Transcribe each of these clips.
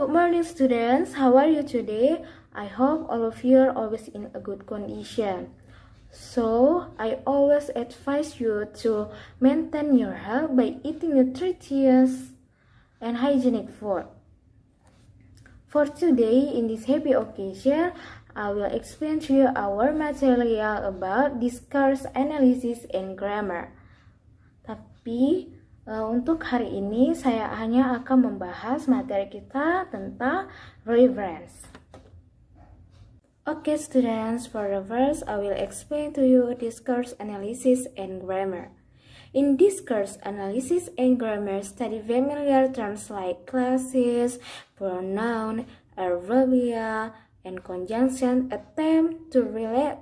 good morning students. How are you today? I hope all of you are always in a good condition. So, I always advise you to maintain your health by eating nutritious and hygienic food. For today, in this happy occasion, I will explain to you our material about discourse, analysis, and grammar. Tapi, untuk hari ini saya hanya akan membahas materi kita tentang reference. Okay students, for the verse I will explain to you discourse analysis and grammar. In discourse analysis and grammar, study familiar terms like classes, pronoun, adverbia, and conjunction. Attempt to relate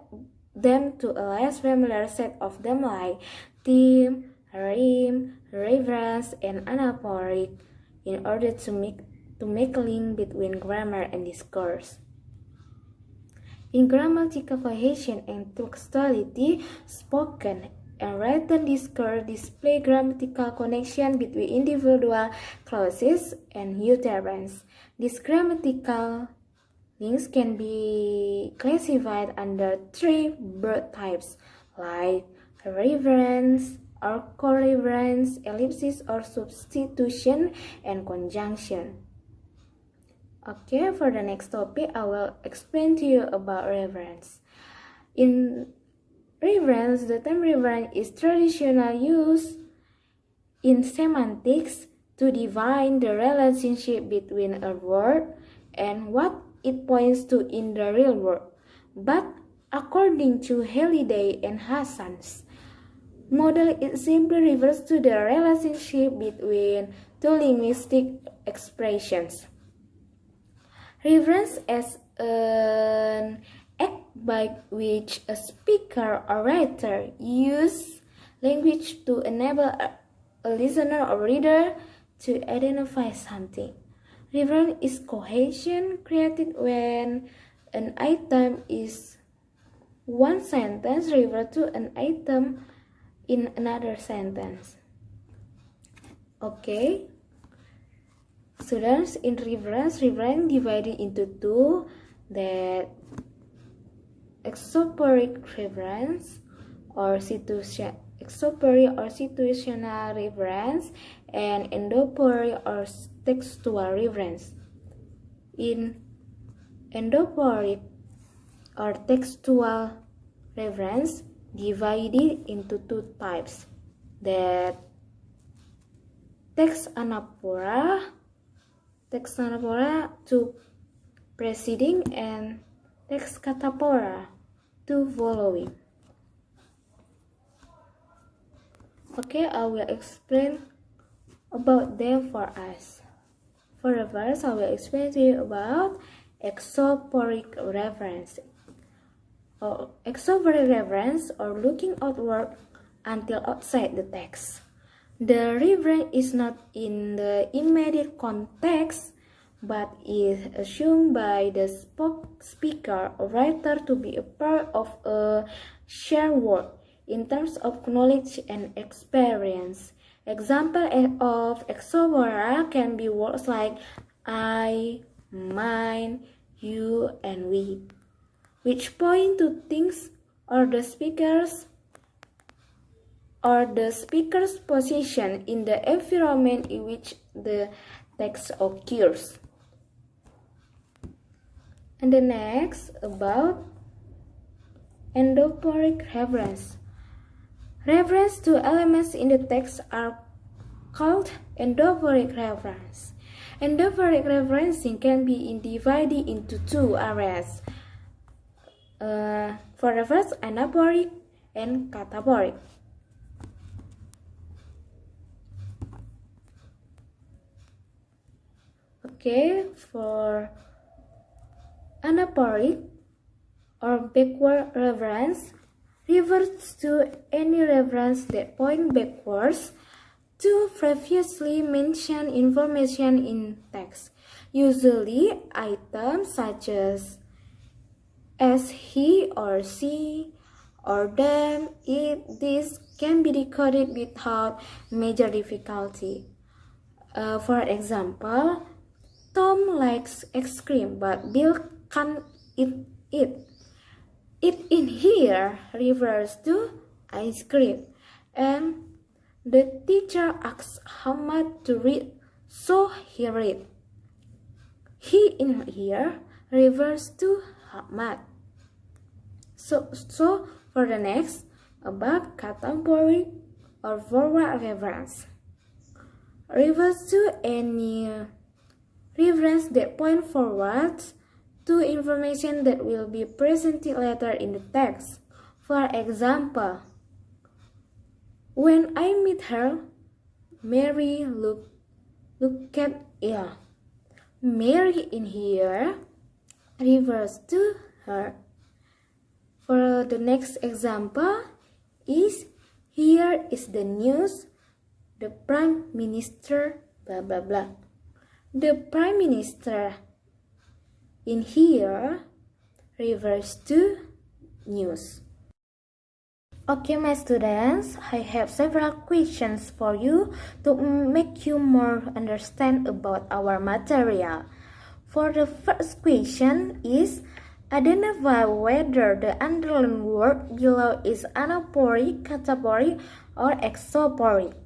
them to a less familiar set of them like theme, rhyme, reference, and anaphoric in order to make a link between grammar and discourse. In grammatical cohesion and textuality, spoken and written discourse display grammatical connection between individual clauses and utterance. These grammatical links can be classified under three broad types like reference or co-reference, ellipsis or substitution, and conjunction. Okay, for the next topic, I will explain to you about reference. In reference, the term reference is traditional use in semantics to define the relationship between a word and what it points to in the real world. But according to Halliday and Hassan's model, it simply refers to the relationship between two linguistic expressions. Reference as an act by which a speaker or writer use language to enable a listener or reader to identify something. Reference is cohesion created when an item is one sentence refer to an item in another sentence. Okay. Students, in reference divided into two, that exoporic reference or situational reference and endoporic or textual reference. In endoporic or textual reference divided into two types, that text anaphora to preceding and text cataphora to following. Okay, I will explain about them for us. For the verse, I will explain to you about exoporic reference. Exoporic reference or looking outward until outside the text. The reference is not in the immediate context, but is assumed by the speaker or writer to be a part of a shared world in terms of knowledge and experience. Example of exopora can be words like I, mine, you, and we, which point to things or the speaker's position in the environment in which the text occurs. And the next, about endoporic reference. Reference to elements in the text are called endoporic reference. Endoporic referencing can be divided into two areas. For the first, anaphoric and cataphoric. Okay, for anaphoric or backward reference refers to any reference that points backwards to previously mentioned information in text. Usually, items such as he or she or them, it, this can be decoded without major difficulty. For example, Tom likes ice cream, but Bill can't eat it. It in here refers to ice cream. And the teacher asks Ahmad to read, so he read. He in here refers to Ahmad. So for the next, about contemporary or forward reference. Refers to any reference that point forward to information that will be presented later in the text. For example, when I meet her, Mary look at ill. Mary in here refers to her. For the next example is, here is the news, the Prime Minister, blah blah blah. The Prime Minister in here refers to news. Okay, my students, I have several questions for you to make you more understand about our material. For the first question is, identify whether the underlined word below is anaphoric, cataphoric, or exophoric.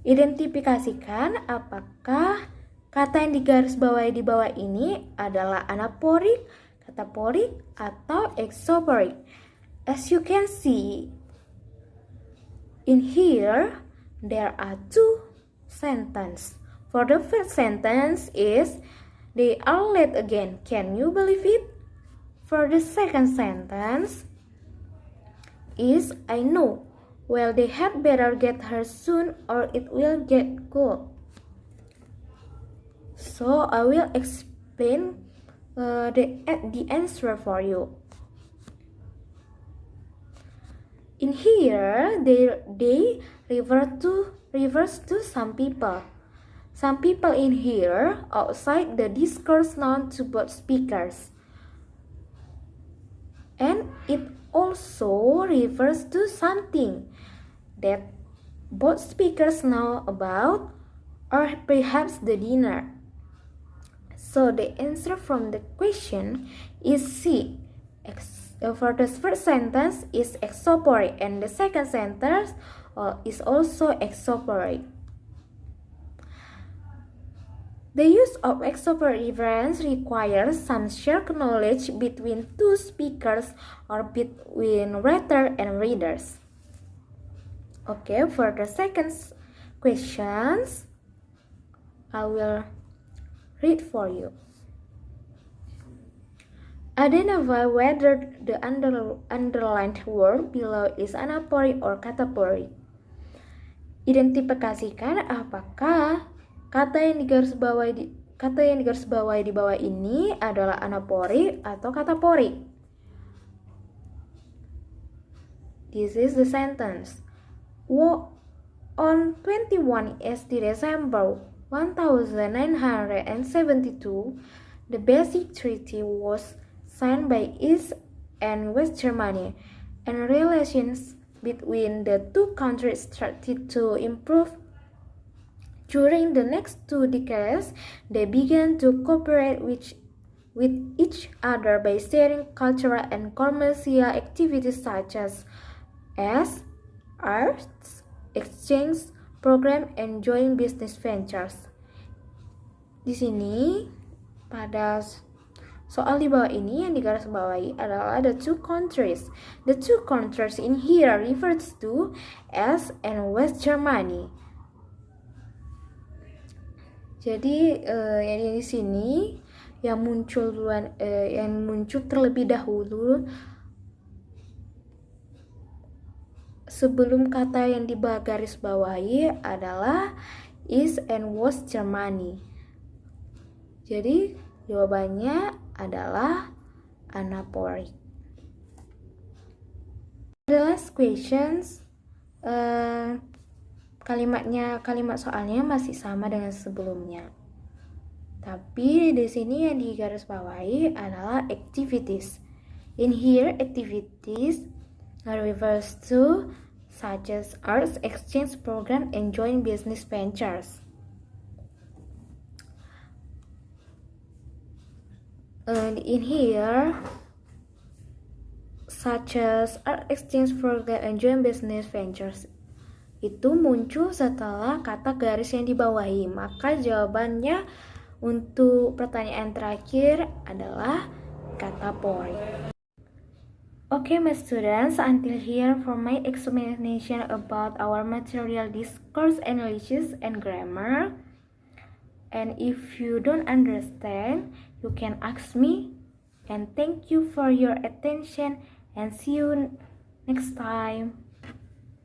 Identifikasikan apakah kata yang digarisbawahi di bawah ini adalah anaphoric, cataphoric, atau exophoric. As you can see, in here, there are two sentences. For the first sentence is, they are late again. Can you believe it? For the second sentence is, I know. Well, they had better get her soon or it will get cold. So, I will explain the answer for you. In here, they refers to some people. Some people in here outside the discourse known to both speakers. And it also refers to something that both speakers know about, or perhaps the dinner. So the answer from the question is C. For the first sentence is exophoric, and the second sentence is also exophoric. The use of exophoric reference requires some shared knowledge between two speakers or between writer and readers. Okay, for the second questions, I will read for you. Identify whether the underlined word below is anaphoric or cataphoric. Identifikasikan apakah kata yang digarisbawahi di bawah ini adalah anaphoric atau cataphoric. This is the sentence. On 21 December 1972, the basic treaty was signed by East and West Germany, and relations between the two countries started to improve. During the next 2 decades, they began to cooperate with each other by sharing cultural and commercial activities such as arts, exchange program, and joint business ventures. Di sini pada soal di bawah ini yang digarisbawahi adalah the two countries. The two countries in here refers to East and West Germany. Jadi yang di sini yang muncul terlebih dahulu sebelum kata yang digarisbawahi adalah East and West Germany. Jadi jawabannya adalah anaphoric. The last questions, kalimat soalnya masih sama dengan sebelumnya. Tapi di sini yang digarisbawahi adalah activities. In here, activities refers to such as arts exchange program and joint business ventures. And in here, such as art exchange program and joint business ventures, itu muncul setelah kata garis yang dibawahi. Maka jawabannya untuk pertanyaan terakhir adalah kata pori. Okay, my students, until here for my explanation about our material discourse analysis and grammar. And if you don't understand, you can ask me. And thank you for your attention and see you next time.